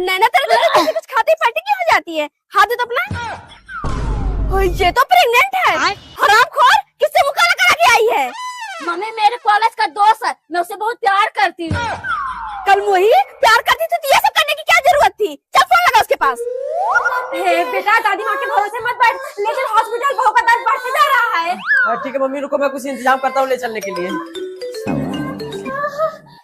नैना तेरे तो कुछ खाते पलटी क्यों हो जाती है? हाथ दे तो अपना। ये तो प्रेग्नेंट है। हरामखोर, किससे मुँह काला करा के आई है? मम्मी मेरे कॉलेज का दोस्त है, मैं उसे बहुत प्यार करती हूँ। कल वही प्यार करती थी तो ये सब करने की क्या जरूरत थी? चल फोन लगा उसके पास। बेटा दादी माँ के भरोसे मत बैठ, लेकिन हॉस्पिटल बहू का दर्द बढ़ते जा रहा है। ठीक है मम्मी रुको, मैं कुछ इंतजाम करता हूँ ले चलने के लिए।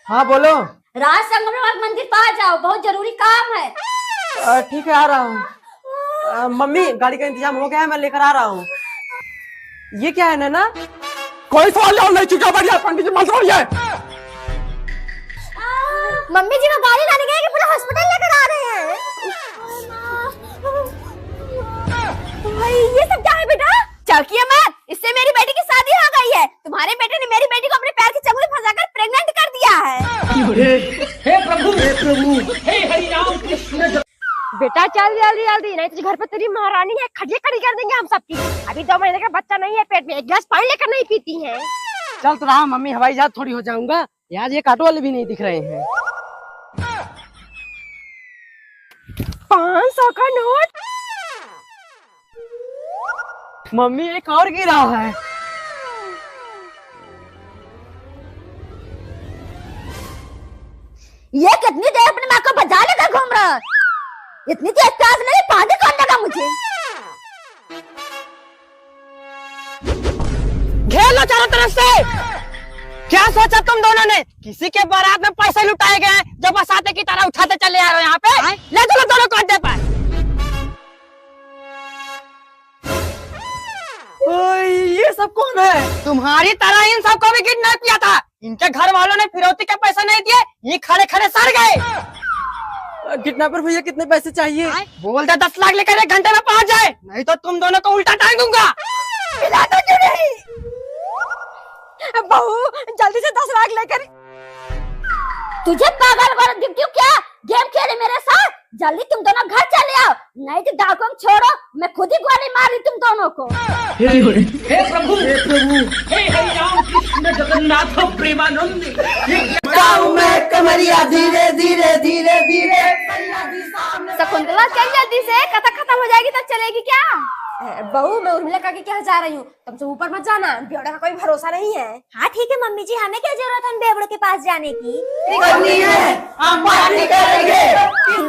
हाँ बोलो। राज संगम मंदिर पास जाओ, बहुत जरूरी काम है। ठीक है आ रहा हूँ। मम्मी गाड़ी का इंतजाम हो गया है, मैं लेकर आ रहा हूँ। ये क्या है नैना? कोई सवाल जवाब नहीं, चुका बढ़िया पंडित जी मत रोइए। मम्मी जी वो गाड़ी लाने गए कि पूरा हॉस्पिटल लेकर आ रहे हैं। भाई ये सब क्या है बेटा? चौकिया मत, इससे मेरी बेटी की शादी हो गई है। तुम्हारे बेटे ने मेरी बेटी को अपने पैर की चंगुल फंसाकर प्रेग्नेंट कर दिया है। हे प्रभु हे हरि राम कृष्ण। बेटा चल जल्दी जल्दी, नहीं तो घर पे तेरी महारानी है, खड़ी खड़ी कर देंगे हम सबकी। अभी 2 महीने का बच्चा नहीं है पेट में, एक गिलास पानी लेकर नहीं पीती है। चल तो रहा मम्मी, हवाई जहाज थोड़ी हो जाऊंगा। यार ये ऑटो वाले भी नहीं दिख रहे हैं। 500 का नोट। मम्मी एक और गिरा है। ये कितनी देर अपनी माँ को बजा लेकर घूम रहा है? इतनी तेज प्यास नहीं, पानी कौन लगा मुझे? घेर लो चारों तरफ से। क्या सोचा तुम दोनों ने? किसी के बारात में पैसे लुटाए गए, जो बसाते की तरह उठाते चले आ रहे हो यहाँ पे। ले चलो दोनों को अड्डे पर। ये सब कौन है? तुम्हारी तरह इन सबको भी किडनैप किया था। इनके घर वालों ने फिरौती के पैसे नहीं दिए, ये खड़े खड़े सड़ गए। किडनैपर भैया कितने पैसे चाहिए? बोल दे 10 लाख लेकर 1 घंटे में पहुँच जाए, नहीं तो तुम दोनों को उल्टा टांग दूंगा। पिलाता क्यों नहीं? बहू जल्दी से 10 लाख लेकर। तुझे पागल औरत दिखती हूँ क्या? गेम खेले मेरे साथ? जल्दी तुम दोनों घर चले आओ, नहीं तो डाकुओं छोड़ो, मैं खुद ही गोली मार रही तुम दोनों को। हे प्रभु हे हरि राम कृष्ण जगन्नाथ प्रेमानंद। मैं कमरिया धीरे धीरे धीरे धीरे। शकुंतला चल जल्दी से, कथा खत्म हो जाएगी तब चलेगी क्या? बहू मैं उर्मिला काकी के यहाँ जा रही हूँ, तुमसे ऊपर मत जाना, बेवड़ा का कोई भरोसा नहीं है। हाँ ठीक है मम्मी जी, हमें क्या जरूरत है बेवड़ों के पास जाने की? हम पार्टी करेंगे।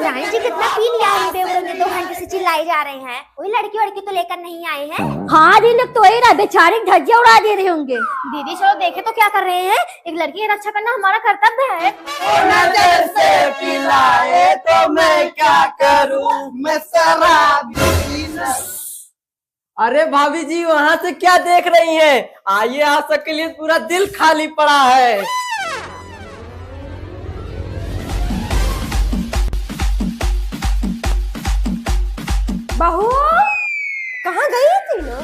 रानी जी कितना पी लिया है बेवड़ों ने, 2 घंटे से चिल्लाए जा रहे हैं। कोई लड़की वड़की तो लेकर नहीं आए हैं। हाँ दिन तो ही रहा, बेचारे धज्जियां उड़ा दे रहे होंगे। दीदी चलो देखे तो क्या कर रहे हैं, एक लड़की की रक्षा करना हमारा कर्तव्य है। नजर से पिलाए तो मैं क्या करूं, मैं शराब पीना। अरे भाभी जी वहाँ से क्या देख रही हैं? आइए आप सबके लिए पूरा दिल खाली पड़ा है। बहू कहाँ गई थी ना?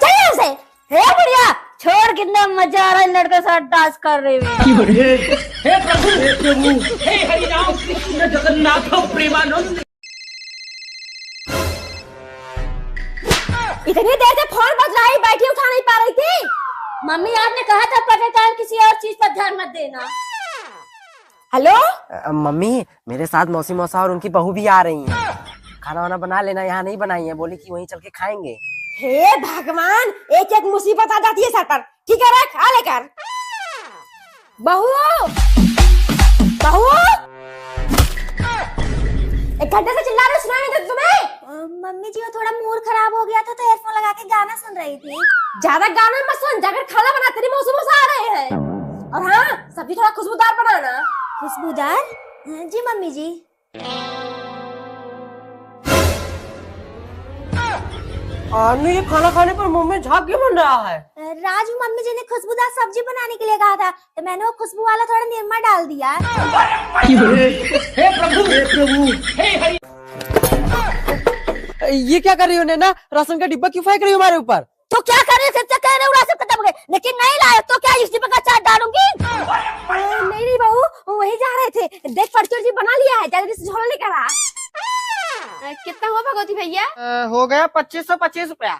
चल से हे बढ़िया, छोड़, कितना मजा आ रहा है लड़के साथ डांस कर रहे हुए। हे प्रभु हे हरि राम कृष्ण जगन्नाथ प्रेमानंद। इतनी देर से फोन बज रहा है, बैठी उठा नहीं पा रही थी। मम्मी आपने कहा था पढ़ने टाइम किसी और चीज पर ध्यान मत देना। हेलो मम्मी मेरे साथ मौसी मौसा और उनकी बहू भी आ रही हैं। खाना वाना बना लेना, यहाँ नहीं बनाई है, बोली कि वहीं चल के खाएंगे। हे भगवान, एक एक मुसीबत आ जाती है सर पर। ठीक है रख, आ लेकर। बहू बहू 1 घंटे से चिल्ला रहे, सुनाई नहीं देता तुम्हें? मम्मी जी वो थोड़ा मूड खराब हो गया था तो हेडफोन लगा के गाना सुन रही थी। ज्यादा गाना मत सुन, जाकर खाना बना, तेरी मौसी मौसा आ रहे हैं। और हाँ सब्जी थोड़ा खुशबूदार बनाना। खुशबूदार? जी मम्मी जी। ये खाना खाने पर मुंह में झाग क्यों बन रहा है? राजू मम्मी जी ने खुशबूदार सब्जी बनाने के लिए कहा था तो मैंने वो खुशबू वाला थोड़ा निरमा डाल दिया। हे प्रभु हे हरि। ये क्या कर रही हो नैना? राशन का डिब्बा क्यों फेंक रही हो हमारे ऊपर? तो क्या कर रहे थे? कह रहे राशन खत्म हो गए, लेकिन नहीं लाए तो क्या इस डिब्बे का चाट डालूंगी? नहीं बहू वही जा रहे थे, देख परचूर जी बना लिया है, जल्दी से झोला लेकर आ। कितना हुआ भगवती भैया? हो गया 2525 रुपया।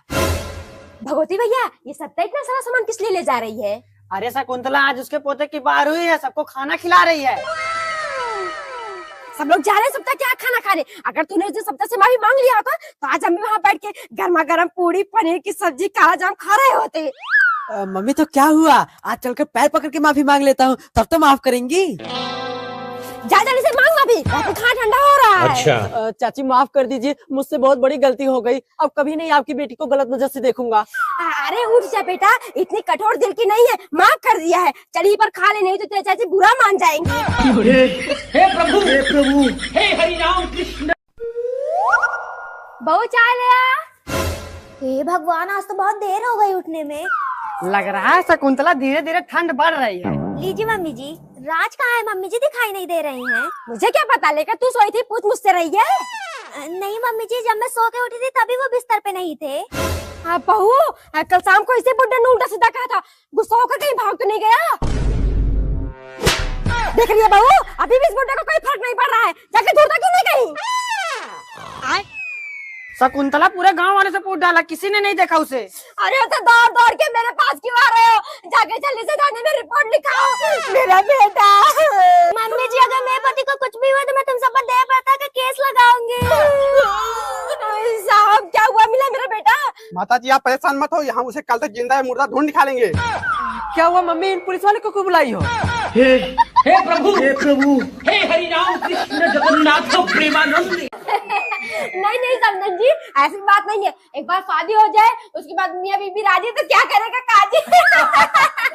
भगवती भैया, ये सत्ता इतना सारा सामान किस लिए ले जा रही है? अरे शकुंतला, आज उसके पोते की बार हुई है, सबको खाना खिला रही है। सब लोग जा रहे हैं सप्ताह क्या खाना खाने। अगर तूने उस दिन सप्ताह से माफी मांग लिया होता तो आज हम भी वहाँ बैठ के गर्मा गर्म पूरी पनीर की सब्जी काला जाम खा रहे होते। मम्मी तो क्या हुआ, आज चलकर पैर पकड़ के माफी मांग लेता हूँ, तब तो माफ करेंगी। जा जल्दी से मांग माफी, खाना ठंडा हो रहा है। अच्छा। चाची माफ कर दीजिए, मुझसे बहुत बड़ी गलती हो गई, अब कभी नहीं आपकी बेटी को गलत नजर से देखूंगा। अरे उठ जा बेटा, इतनी कठोर दिल की नहीं है, माफ कर दिया है। चलिए पर खा ले, नहीं तो तेरे चाची बुरा मान जाएंगे। हे प्रभु, हे प्रभु, हे हरि राम कृष्ण। बहू चाय ले आ। हे भगवान, आज तो बहुत देर हो गई उठने में। लग रहा है शकुंतला धीरे धीरे ठंड बढ़ रही है। लीजिए मम्मी जी। राज कहाँ है? मम्मी जी दिखाई नहीं दे रही हैं। मुझे क्या पता, लेकर तू सोई थी, पूछ मुझसे रही है। नहीं मम्मी जी, जब मैं सो के उठी थी तभी वो बिस्तर पे नहीं थे। बहू, कल शाम को इसे बुड्ढे ने उल्टा सीधा कहा था, गुस्सा होकर कहीं भाग तो नहीं गया? देख रही है बहू, अभी भी इस बुड्ढे को कोई फर्क नहीं पड़ रहा है, जाके ढूंढता क्यों नहीं कहीं? शकुंतला पूरे गांव वाले से पूछ डाला, किसी ने नहीं देखा उसे। अरे तो दौड़ दौड़ के मेरे पास क्यों आ रहे हो? जाके जल्दी से थाने में रिपोर्ट लिखाओ, मेरा बेटा। मम्मी जी, अगर मेरे पति को कुछ भी हुआ तो मैं तुम सब पर देह प्रथा का केस लगाऊंगी। साहब, क्या हुआ? मिला मेरा बेटा? माता जी आप परेशान मत हो, यहाँ उसे कल तक जिंदा है मुर्दा ढूंढ निकालेंगे। क्या हुआ मम्मी, इन पुलिस वाले को क्यों बुलाई हो? हे प्रभु, हे प्रभु, हे हरि राम कृष्ण जगन्नाथ प्रेमानंद। नहीं नहीं समधन जी, ऐसी बात नहीं है। एक बार शादी हो जाए, उसके बाद मियां बीबी राजी तो क्या करेगा काजी।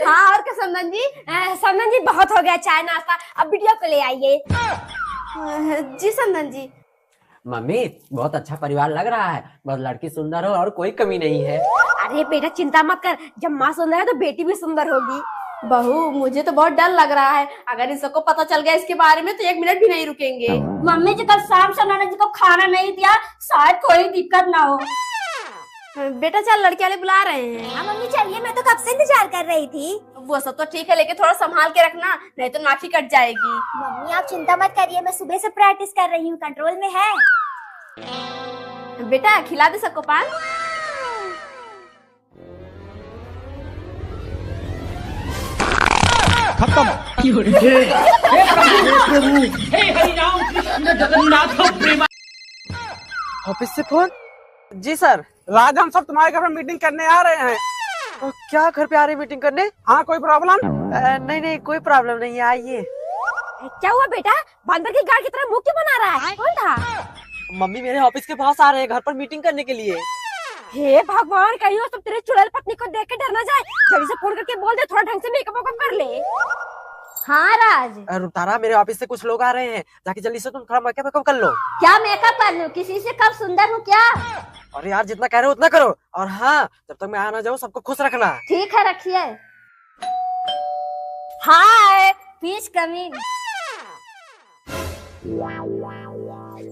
हाँ और क्या समधन जी? समधन जी बहुत हो गया चाय नाश्ता, अब बिटिया को ले आइए। जी समधन जी। मम्मी बहुत अच्छा परिवार लग रहा है, बस लड़की सुंदर हो और कोई कमी नहीं है। अरे बेटा चिंता मत कर, जब माँ सुंदर है तो बेटी भी सुंदर होगी। बहू, मुझे तो बहुत डर लग रहा है, अगर इन सबको पता चल गया इसके बारे में तो एक मिनट भी नहीं रुकेंगे। मम्मी जी, कल शाम से उन्होंने जी को खाना नहीं दिया, शायद कोई दिक्कत ना हो। बेटा चल, लड़के वाले बुला रहे हैं। हाँ मम्मी चलिए, मैं तो कब से इंतजार कर रही थी। वो सब तो ठीक है, लेकिन थोड़ा संभाल के रखना, नहीं तो नाठी कट जाएगी। मम्मी आप चिंता मत करिए, मैं सुबह से प्रैक्टिस कर रही हूँ, कंट्रोल में है। बेटा खिला दे सबको पान। खत्म। हे प्रभु, हे प्रभु, हे हरि राम कृष्ण जगन्नाथ प्रेमानंद। ऑफिस से फोन। जी सर। राज हम सब तुम्हारे घर में मीटिंग करने आ रहे हैं। तो क्या घर पे आ रही मीटिंग करने? हाँ कोई प्रॉब्लम? नहीं नहीं कोई प्रॉब्लम नहीं है, आइए। क्या हुआ बेटा, बंदर की गाड़ की तरह मुंह क्यों बना रहा है? कौन था? मम्मी मेरे ऑफिस के पास आ रहे हैं घर पर मीटिंग करने के लिए। हे भगवान, कहीं वो सब तेरे चुड़ैल पत्नी को देख के डर ना जाए। जल्दी से फोन करके बोल दे थोड़ा ढंग से मेकअप कर ले। हाँ राज। तारा, मेरे ऑफिस से कुछ लोग आ रहे हैं, जाके जल्दी से तुम थोड़ा मेकअप कर लो। क्या मेकअप कर लूं? किसी से कब सुंदर हूँ क्या? अरे यार जितना कह रहे हो उतना करो, और हाँ जब तक मैं आ ना जाऊँ सबको खुश रखना। ठीक है रखिए। हाय प्लीज कम इन।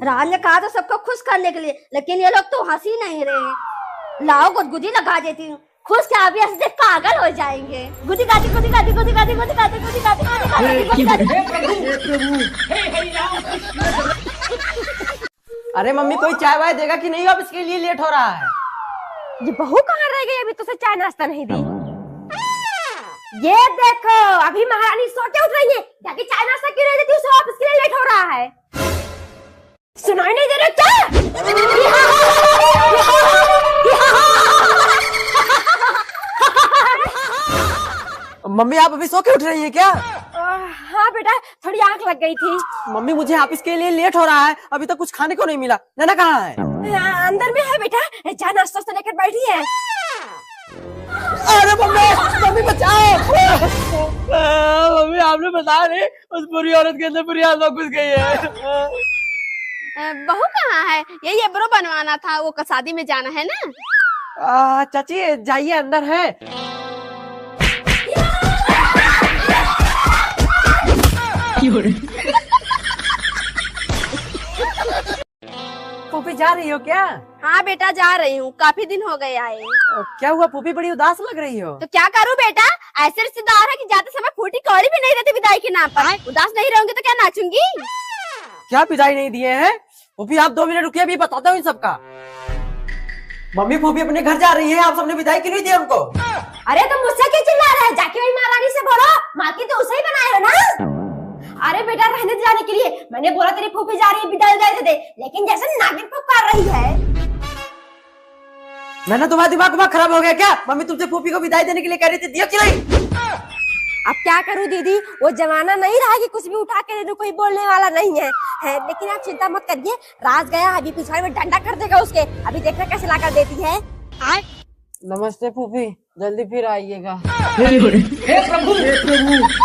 राज ने कहा तो सबको खुश करने के लिए, लेकिन ये लोग तो हंसी नहीं रहे। लाओ गुदगुदी लगा देती हूँ, खुश क्या अभी हंसते पागल हो जाएंगे। गुदी गादी गुदी गादी गुदी गादी गुदी गादी गुदी गादी गुदी गादी गुदी गादी। हे प्रभु, हे प्रभु, हे हरि राम कृष्ण। अरे मम्मी कोई चाय वाय देगा कि नहीं? ऑफिस के लिए लेट हो रहा है। ये बहू कहाँ रह गई? अभी तो उसे चाय नाश्ता नहीं दी। ये देखो, अभी महारानी सो के उठ रही है, जाके चाय नाश्ता क्यों नहीं देती उसे? ऑफिस के लिए लेट हो रहा है। सुनाई नहीं दे रहा क्या? मम्मी आप अभी सो के उठ रही हैं क्या? हाँ बेटा, थोड़ी आंख लग गई थी। मम्मी मुझे ऑफिस के लिए लेट हो रहा है, अभी तक कुछ खाने को नहीं मिला। नैना कहाँ है? अंदर में है बेटा, चाय नाश्ता से लेकर बैठी है। अरे मम्मी, मम्मी बचाओ। मम्मी आपने बता रहे उस बुरी औरत के अंदर बुरी आत्मा घुस गई है। बहू कहाँ है? यही एब्रो बनवाना था, वो शादी में जाना है ना। चाची जाइए, अंदर है। पूपी जा रही हो क्या? हाँ बेटा जा रही हूँ, काफी दिन हो गए आए। क्या हुआ पूपी, बड़ी उदास लग रही हो? तो क्या करूँ बेटा, ऐसे रिश्तेदार है कि जाते समय फूटी कौड़ी भी नहीं रहती विदाई के नाम पर। उदास नहीं रहूंगी तो क्या नाचूंगी? क्या विदाई नहीं दिए हैं? पूपी आप 2 मिनट रुकिए, अभी बताता हूँ इन सबका। मम्मी फूफी अपने घर जा रही है, आप सबने विदाई क्यों नहीं दी उनको? अरे तुम मुझसे क्यों चिल्ला रहे हैं? जाके वही महारानी से बोलो, मालकिन तो उसे ही बनाए हो ना। अरे बेटा रहने दे जाने के लिए, मैंने बोला तेरी फूफी जा रही है विदाई दे, लेकिन जैसे नागिन पुकार रही है। मैंने तुम्हारा दिमाग खराब हो गया क्या? मम्मी तुमसे फूफी को विदाई देने के लिए कह रही थी, दिया कि नहीं? अब क्या करूं दीदी, वो जमाना नहीं रहा कि कुछ भी उठा के दे दो, कोई बोलने वाला नहीं है, लेकिन आप चिंता मत करिए, राज गया अभी पिछवाड़े में डंडा कर देगा उसके, अभी देखना कैसे ला कर देती है। नमस्ते फूफी, जल्दी फिर आइएगा। हे प्रभु, हे प्रभु।